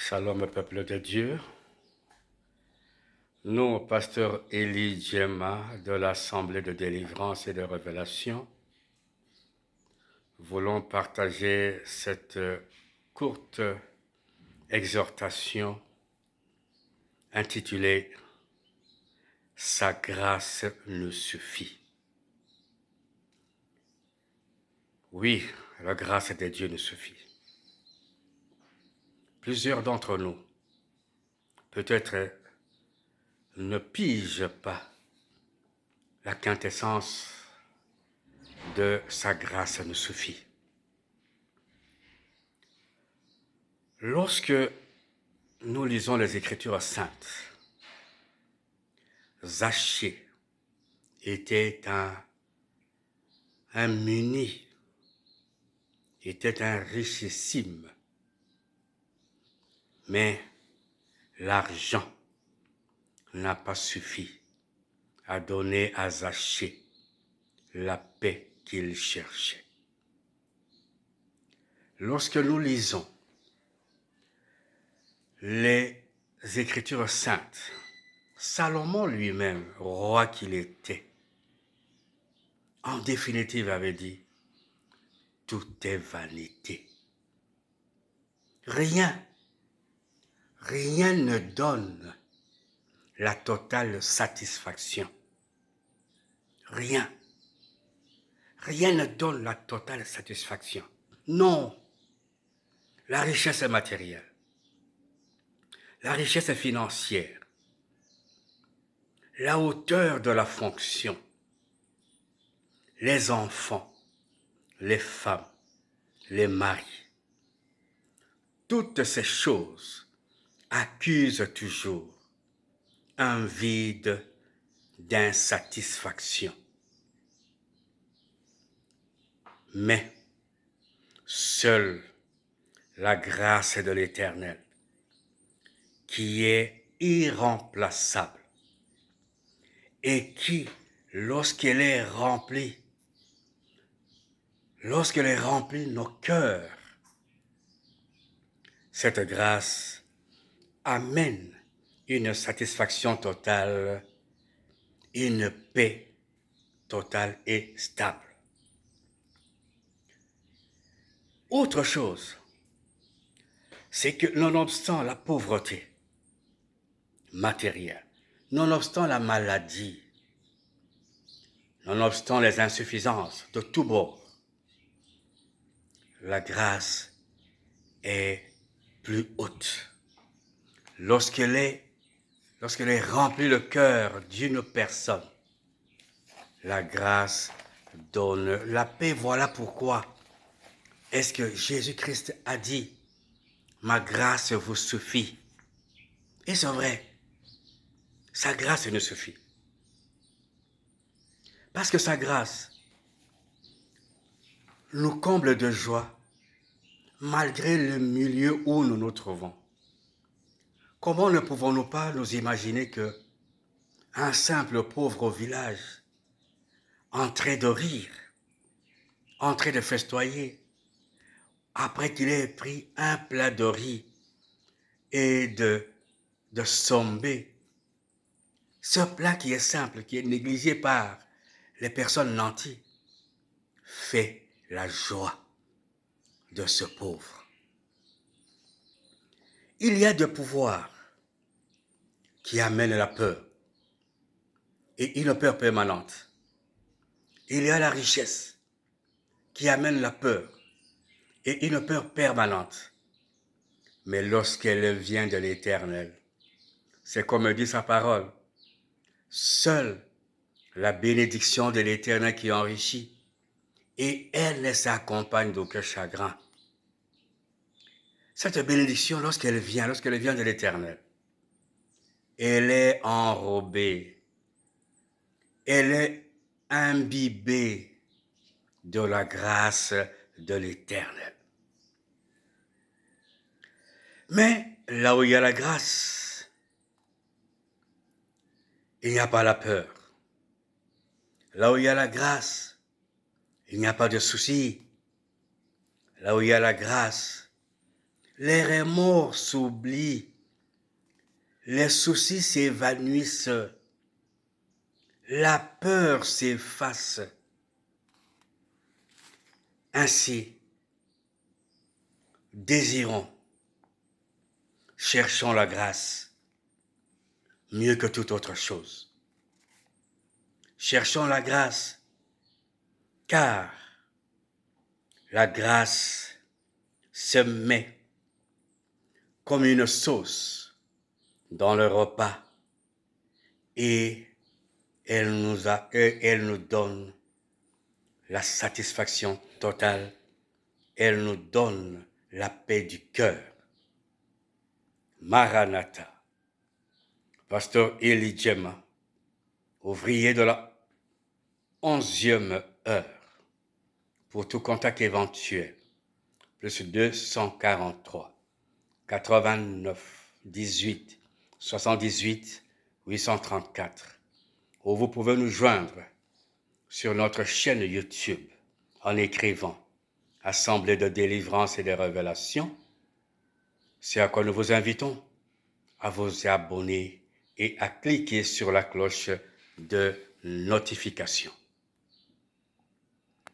Shalom, peuple de Dieu. Nous, pasteur Élie Djema de l'Assemblée de délivrance et de révélation, voulons partager cette courte exhortation intitulée « Sa grâce nous suffit ». Oui, la grâce de Dieu nous suffit. Plusieurs d'entre nous, peut-être, ne pigent pas la quintessence de sa grâce nous suffit. Lorsque nous lisons les Écritures saintes, Zachée était un muni, était un richissime, mais l'argent n'a pas suffi à donner à Zachée la paix qu'il cherchait. Lorsque nous lisons les Écritures saintes, Salomon lui-même, roi qu'il était, en définitive avait dit, tout est vanité. Rien ne donne la totale satisfaction. Rien ne donne la totale satisfaction. Non, la richesse est matérielle. La richesse est financière. La hauteur de la fonction. Les enfants, les femmes, les maris. Toutes ces choses accusent toujours un vide d'insatisfaction. Mais seule la grâce de l'Éternel, qui est irremplaçable et qui, lorsqu'elle est remplie nos cœurs, cette grâce amène une satisfaction totale, une paix totale et stable. Autre chose, c'est que nonobstant la pauvreté matérielle, nonobstant la maladie, nonobstant les insuffisances de tous bords, la grâce est plus haute. Lorsqu'elle est remplie le cœur d'une personne, la grâce donne la paix. Voilà pourquoi est-ce que Jésus-Christ a dit « Ma grâce vous suffit ». Et c'est vrai, sa grâce nous suffit. Parce que sa grâce nous comble de joie malgré le milieu où nous nous trouvons. Comment ne pouvons-nous pas nous imaginer que un simple pauvre au village, en train de rire, en train de festoyer, après qu'il ait pris un plat de riz et de sombé, ce plat qui est simple, qui est négligé par les personnes nanties, fait la joie de ce pauvre. Il y a des pouvoirs qui amènent la peur, et une peur permanente. Il y a la richesse qui amène la peur, et une peur permanente. Mais lorsqu'elle vient de l'Éternel, c'est comme dit sa parole, seule la bénédiction de l'Éternel qui enrichit, et elle ne s'accompagne d'aucun chagrin. Cette bénédiction, lorsqu'elle vient de l'Éternel, elle est enrobée, elle est imbibée de la grâce de l'Éternel. Mais là où il y a la grâce, il n'y a pas la peur. Là où il y a la grâce, il n'y a pas de soucis. Là où il y a la grâce, les remords s'oublient, les soucis s'évanouissent, la peur s'efface. Ainsi, désirons, cherchons la grâce mieux que toute autre chose. Cherchons la grâce, car la grâce se met comme une sauce dans le repas et elle nous donne la satisfaction totale, elle nous donne la paix du cœur. Maranatha, Pasteur Eli Djema, ouvrier de la 11e heure, pour tout contact éventuel, plus 243 89 18 78 834, ou vous pouvez nous joindre sur notre chaîne YouTube en écrivant Assemblée de délivrance et de révélation. C'est à quoi nous vous invitons à vous abonner et à cliquer sur la cloche de notification.